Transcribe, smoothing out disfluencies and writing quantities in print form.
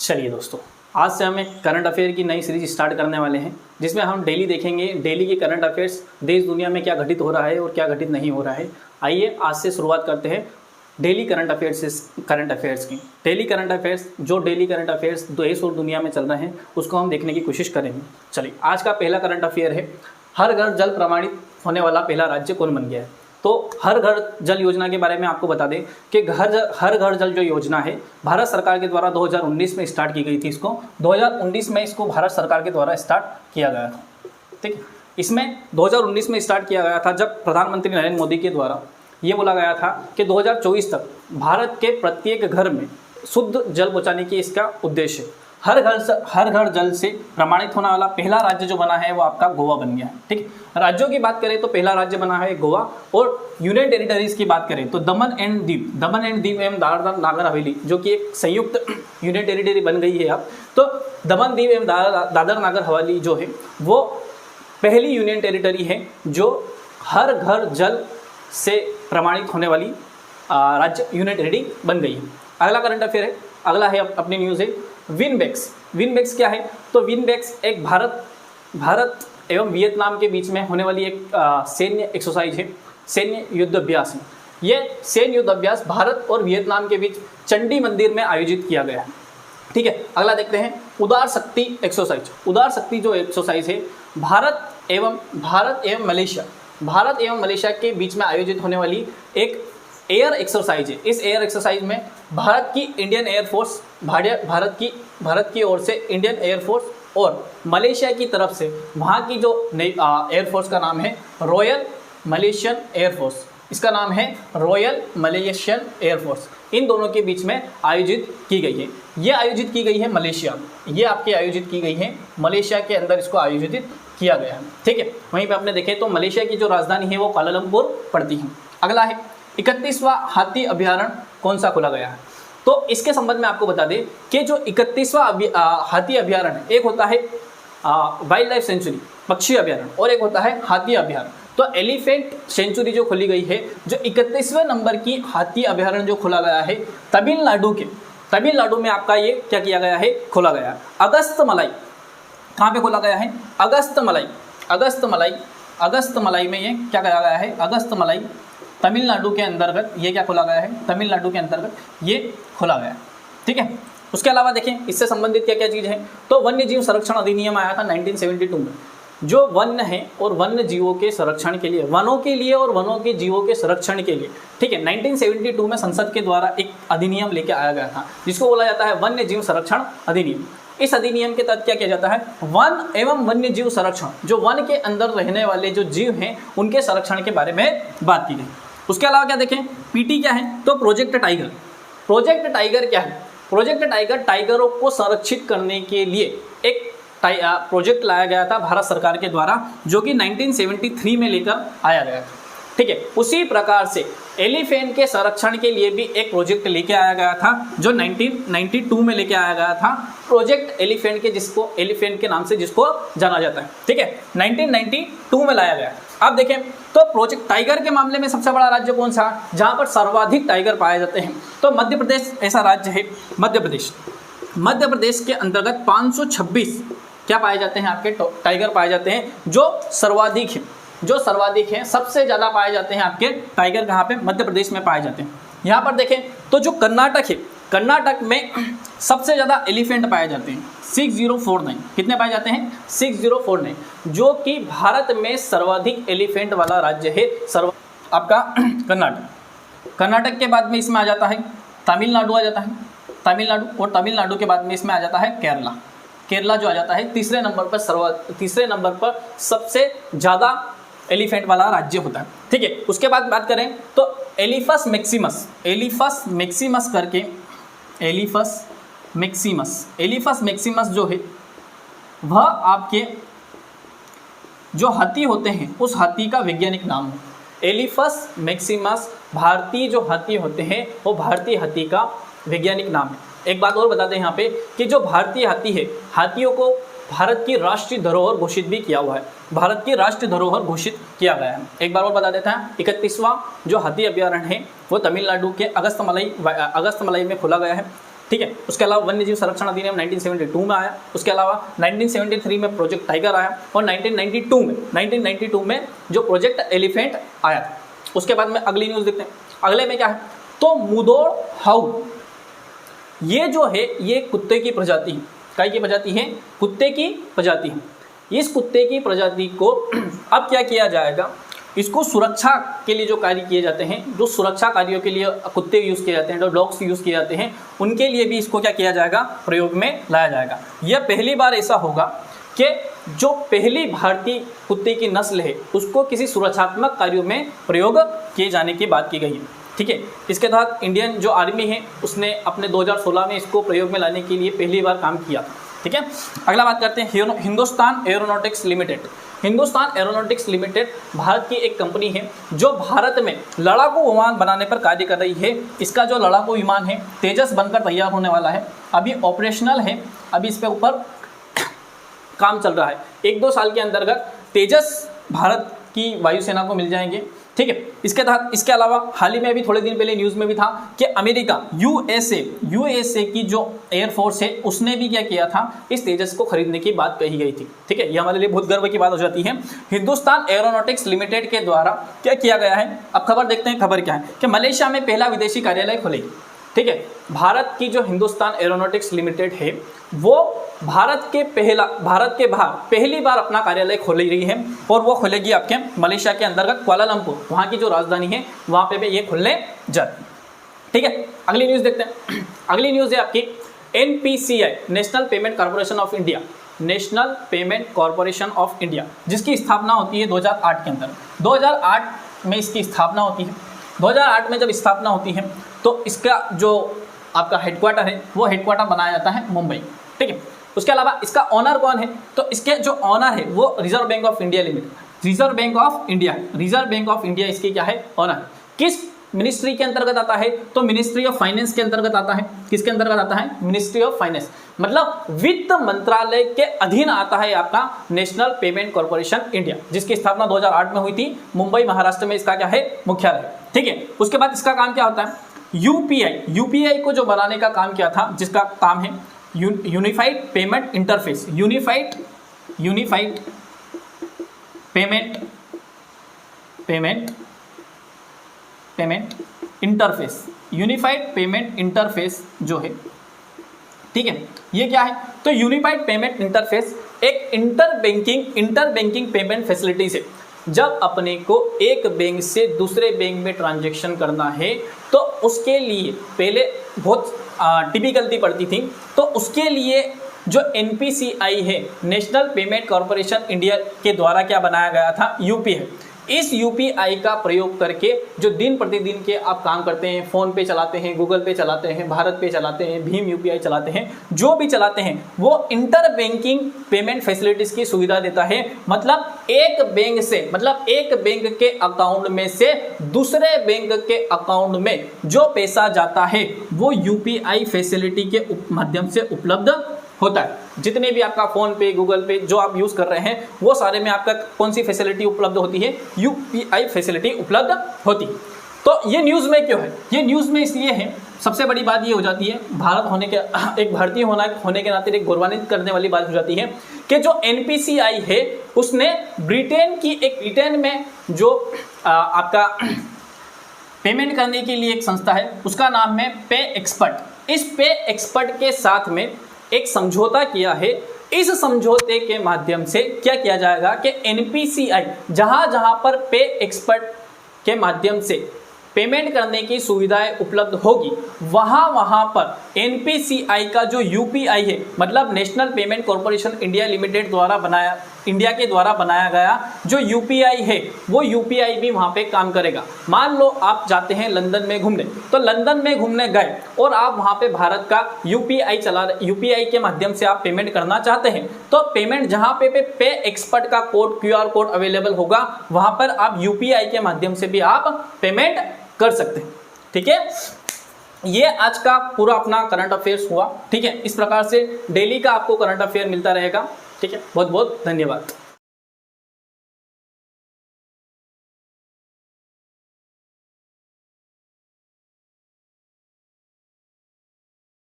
चलिए दोस्तों, आज से हम एक करंट अफेयर की नई सीरीज स्टार्ट करने वाले हैं जिसमें हम डेली देखेंगे डेली के करंट अफेयर्स, देश दुनिया में क्या घटित हो रहा है और क्या घटित नहीं हो रहा है। आइए आज से शुरुआत करते हैं डेली करंट अफेयर्स की। डेली करंट अफेयर्स देश और दुनिया में चल रहे हैं उसको हम देखने की कोशिश करेंगे। चलिए, आज का पहला करंट अफेयर है, हर घर जल प्रमाणित होने वाला पहला राज्य कौन बन गया है। तो हर घर जल योजना के बारे में आपको बता दें कि हर घर जल जो योजना है भारत सरकार के द्वारा 2019 में स्टार्ट की गई थी। इसको 2019 में इसको भारत सरकार के द्वारा स्टार्ट किया गया था। ठीक है, इसमें 2019 में स्टार्ट किया गया था जब प्रधानमंत्री नरेंद्र मोदी के द्वारा ये बोला गया था कि 2024 तक भारत के प्रत्येक घर में शुद्ध जल पहुँचाने की इसका उद्देश्य है। हर घर जल से प्रमाणित होने वाला पहला राज्य जो बना है वो आपका गोवा बन गया है। ठीक है, राज्यों की बात करें तो पहला राज्य बना है गोवा, और यूनियन टेरिटरीज की बात करें तो दमन एंड दीव एवं दादर नागर हवेली जो कि एक संयुक्त यूनियन टेरिटरी बन गई है अब। तो दमन दीव एवं दादर नागर हवेली जो है वो पहली यूनियन टेरिटरी है जो हर घर जल से प्रमाणित होने वाली राज्य यूनियन टेरिटरी बन गई है। अगला करंट अफेयर है, अगला है अपनी न्यूज़ है विनबेक्स क्या है। तो विनबेक्स एक भारत एवं वियतनाम के बीच में होने वाली एक सैन्य एक्सरसाइज है, सैन्य युद्ध अभ्यास है। ये सैन्य युद्ध अभ्यास भारत और वियतनाम के बीच चंडी मंदिर में आयोजित किया गया है। ठीक है, अगला देखते हैं उदार शक्ति एक्सरसाइज। उदार शक्ति जो एक्सरसाइज है भारत एवं मलेशिया के बीच में आयोजित होने वाली एक एयर एक्सरसाइज है। इस एयर एक्सरसाइज में भारत की इंडियन एयरफोर्स, भारत की ओर से इंडियन एयरफोर्स और मलेशिया की तरफ से वहाँ की जो एयरफोर्स का नाम है रॉयल मलेशियन एयरफोर्स, इसका नाम है रॉयल मलेशियन एयरफोर्स, इन दोनों के बीच में आयोजित की गई है। ये आयोजित की गई है मलेशिया, ये आपकी आयोजित की गई है मलेशिया के अंदर, इसको आयोजित किया गया है। ठीक है, वहीं पे आपने देखें तो मलेशिया की जो राजधानी है वो कुआलालंपुर पड़ती है। अगला है 31वां हाथी अभ्यारण्य कौन सा खोला गया है। तो इसके संबंध में आपको बता दें कि जो 31वां हाथी अभ्यारण्य, एक होता है वाइल्ड लाइफ सेंचुरी पक्षी अभ्यारण्य और एक होता है हाथी अभ्यारण्य। तो एलिफेंट सेंचुरी जो खोली गई है, जो 31वें नंबर की हाथी अभ्यारण्य जो खोला गया है तमिलनाडु में आपका ये क्या किया गया है, खोला गया है। अगस्तमलाई कहाँ पे खोला गया है, अगस्तमलाई में ये क्या करा गया है, अगस्तमलाई तमिलनाडु के अंतर्गत ये क्या खोला गया है, तमिलनाडु के अंतर्गत ये खोला गया है। ठीक है, उसके अलावा देखें इससे संबंधित क्या क्या चीज़ है। तो वन्य जीव संरक्षण अधिनियम आया था 1972 में, जो वन्य है और वन्य जीवों के संरक्षण के लिए, वनों के लिए और वनों के जीवों के संरक्षण के लिए। ठीक है, 1972 में संसद के द्वारा एक अधिनियम लेके आया गया था जिसको बोला जाता है वन्य जीव संरक्षण अधिनियम। इस अधिनियम के तहत क्या किया जाता है, वन एवं वन्य जीव संरक्षण, जो वन के अंदर रहने वाले जो जीव हैं उनके संरक्षण के बारे में बात की गई। उसके अलावा क्या देखें, पीटी क्या है, तो प्रोजेक्ट टाइगर क्या है। प्रोजेक्ट टाइगर टाइगरों को संरक्षित करने के लिए एक प्रोजेक्ट लाया गया था भारत सरकार के द्वारा, जो कि 1973 में लेकर आया गया था। ठीक है, उसी प्रकार से एलिफेंट के संरक्षण के लिए भी एक प्रोजेक्ट लेके आया गया था जो 1992 में लेके आया गया था, प्रोजेक्ट एलिफेंट एलिफेंट के नाम से जिसको जाना जाता है। ठीक है, 1992 में लाया गया। अब देखें तो प्रोजेक्ट टाइगर के मामले में सबसे बड़ा राज्य कौन सा, जहां पर सर्वाधिक टाइगर पाए जाते हैं, तो मध्य प्रदेश ऐसा राज्य है। मध्य प्रदेश के अंतर्गत 526 क्या पाए जाते हैं, आपके टाइगर पाए जाते हैं, जो सर्वाधिक हैं, सबसे ज़्यादा पाए जाते हैं आपके टाइगर कहाँ पे, मध्य प्रदेश में पाए जाते हैं। यहाँ पर देखें तो जो कर्नाटक है, कर्नाटक में सबसे ज़्यादा एलिफेंट पाए जाते हैं, 6049। कितने पाए जाते हैं, 6049, जो कि भारत में सर्वाधिक एलिफेंट वाला राज्य है आपका कर्नाटक के बाद में इसमें आ जाता है तमिलनाडु आ जाता है, तमिलनाडु, और तमिलनाडु के बाद में इसमें आ जाता है केरला जो आ जाता है तीसरे नंबर पर सबसे ज़्यादा एलिफेंट वाला राज्य होता है। ठीक है, उसके बाद बात करें तो एलिफस मैक्सिमस जो है वह आपके जो हाथी होते हैं उस हाथी का वैज्ञानिक नाम है। एलिफस मैक्सिमस भारतीय जो हाथी होते हैं वो भारतीय हाथी का वैज्ञानिक नाम है। एक बात और बता दें यहाँ पे कि जो भारतीय हाथी है, हाथियों को भारत की राष्ट्रीय धरोहर घोषित भी किया हुआ है, भारत की राष्ट्रीय धरोहर घोषित किया गया है। एक बार और बता देता है, 31वां जो हाथी अभ्यारण्य है वो तमिलनाडु के अगस्तमलाई में खोला गया है। ठीक है। उसके अलावा वन्यजीव संरक्षण अधिनियम 1972 में आया, उसके अलावा 1973 में प्रोजेक्ट टाइगर आया और 1992 में जो प्रोजेक्ट एलिफेंट आया था। उसके बाद में अगली न्यूज़ देखते हैं। अगले में क्या है, तो मुदोड़ हाउ, ये जो है ये कुत्ते की प्रजाति है। काय की प्रजाति है? कुत्ते की प्रजाति है। इस कुत्ते की प्रजाति को अब क्या किया जाएगा, इसको सुरक्षा के लिए जो कार्य किए जाते हैं, जो सुरक्षा कार्यों के लिए कुत्ते यूज़ किए जाते हैं, जो डॉग्स यूज़ किए जाते हैं, उनके लिए भी इसको क्या किया जाएगा, प्रयोग में लाया जाएगा। यह पहली बार ऐसा होगा कि जो पहली भारतीय कुत्ते की नस्ल है उसको किसी सुरक्षात्मक कार्यों में प्रयोग किए जाने की बात की गई है, ठीक है। इसके तहत इंडियन जो आर्मी है उसने अपने 2016 में इसको प्रयोग में लाने के लिए पहली बार काम किया, ठीक है। अगला बात करते हैं Hindustan aeronautics limited. Hindustan aeronautics limited Bharat की एक कंपनी है जो भारत में लड़ाकू विमान बनाने पर कार्य कर रही है। इसका जो लड़ाकू विमान है तेजस बनकर तैयार होने वाला है, अभी ऑपरेशनल है, अभी इस पे ऊपर काम चल रहा है। 1-2 साल के अंतर्गत तेजस भारत की वायुसेना को मिल जाएंगे, ठीक है। इसके तहत इसके अलावा हाल ही में अभी थोड़े दिन पहले न्यूज़ में भी था कि अमेरिका यूएसए की जो एयरफोर्स है उसने भी क्या किया था, इस तेजस को खरीदने की बात कही गई थी, ठीक है। ये हमारे लिए बहुत गर्व की बात हो जाती है। हिंदुस्तान एरोनॉटिक्स लिमिटेड के द्वारा क्या किया गया है, अब खबर देखते हैं। खबर क्या है कि मलेशिया में पहला विदेशी कार्यालय खुलेगी, ठीक है। भारत की जो हिंदुस्तान एरोनॉटिक्स लिमिटेड है वो भारत के बाहर पहली बार अपना कार्यालय खोल रही है और वो खुलेगी आपके मलेशिया के अंतर्गत कुआलालंपुर, वहाँ की जो राजधानी है वहाँ पे ये खुलने जा रही है, ठीक है। अगली न्यूज़ देखते हैं। अगली न्यूज़ है आपकी NPCI, national payment corporation of India, national payment corporation of India, जिसकी स्थापना होती है 2008 के अंदर। 2008 में इसकी स्थापना होती है। 2008 में जब स्थापना होती है तो इसका जो आपका हेडक्वार्टर है वो हेडक्वार्टर बनाया जाता है मुंबई, ठीक है। उसके अलावा इसका ऑनर कौन है, तो इसके जो ऑनर है वो reserve bank of India limited, reserve bank of India इसकी क्या है, ऑनर। किस मिनिस्ट्री के अंतर्गत आता है, तो मिनिस्ट्री ऑफ फाइनेंस के अंतर्गत आता है। किसके अंतर्गत आता है, मिनिस्ट्री ऑफ फाइनेंस, मतलब वित्त मंत्रालय के अधीन आता है आपका नेशनल पेमेंट कॉर्पोरेशन इंडिया, जिसकी स्थापना 2008 में हुई थी। मुंबई महाराष्ट्र में इसका क्या है, मुख्यालय, ठीक है। उसके बाद इसका काम क्या होता है, यूपीआई को जो बनाने का काम किया था, जिसका काम है unified payment interface, unified payment interface जो है, ठीक है। ये क्या है, तो यूनिफाइड पेमेंट इंटरफेस एक इंटर बैंकिंग पेमेंट फैसिलिटीज है। जब अपने को एक बैंक से दूसरे बैंक में ट्रांजैक्शन करना है तो उसके लिए पहले बहुत टिपिकलिटी पड़ती थी, तो उसके लिए जो NPCI है, नेशनल पेमेंट कॉर्पोरेशन इंडिया के द्वारा क्या बनाया गया था, UPI। इस UPI का प्रयोग करके जो दिन प्रतिदिन के आप काम करते हैं, फ़ोन पे चलाते हैं, गूगल पे चलाते हैं, भारत पे चलाते हैं, भीम UPI चलाते हैं, जो भी चलाते हैं वो इंटर बैंकिंग पेमेंट फैसिलिटीज़ की सुविधा देता है। मतलब एक बैंक के अकाउंट में से दूसरे बैंक के अकाउंट में जो पैसा जाता है वो UPI फैसिलिटी के माध्यम से उपलब्ध होता है। जितने भी आपका फ़ोन पे, गूगल पे जो आप यूज़ कर रहे हैं वो सारे में आपका कौन सी फैसिलिटी उपलब्ध होती है, UPI फैसिलिटी उपलब्ध होती है। तो ये न्यूज़ में क्यों है, ये न्यूज़ में इसलिए है, सबसे बड़ी बात ये हो जाती है, भारत होने के एक भारतीय होने के नाते एक गौरवान्वित करने वाली बात हो जाती है कि जो NPCI है उसने ब्रिटेन में जो आपका पेमेंट करने के लिए एक संस्था है उसका नाम है पे एक्सपर्ट। इस पे एक्सपर्ट के साथ में एक समझौता किया है। इस समझौते के माध्यम से क्या किया जाएगा कि NPCI जहां पर पे एक्सपर्ट के माध्यम से पेमेंट करने की सुविधाएं उपलब्ध होगी वहां पर NPCI का जो UPI है, मतलब national payment corporation India limited India के द्वारा बनाया गया जो UPI है वो UPI भी वहाँ पे काम करेगा। मान लो आप जाते हैं लंदन में घूमने, तो लंदन में घूमने गए और आप वहाँ पे भारत का UPI के माध्यम से आप पेमेंट करना चाहते हैं, तो पेमेंट जहाँ पे एक्सपर्ट का QR कोड अवेलेबल होगा वहाँ पर आप UPI के माध्यम से भी आप पेमेंट कर सकते हैं, ठीक है। ये आज का पूरा अपना करंट अफेयर्स हुआ, ठीक है। इस प्रकार से डेली का आपको करंट अफेयर मिलता रहेगा, ठीक है। बहुत बहुत धन्यवाद।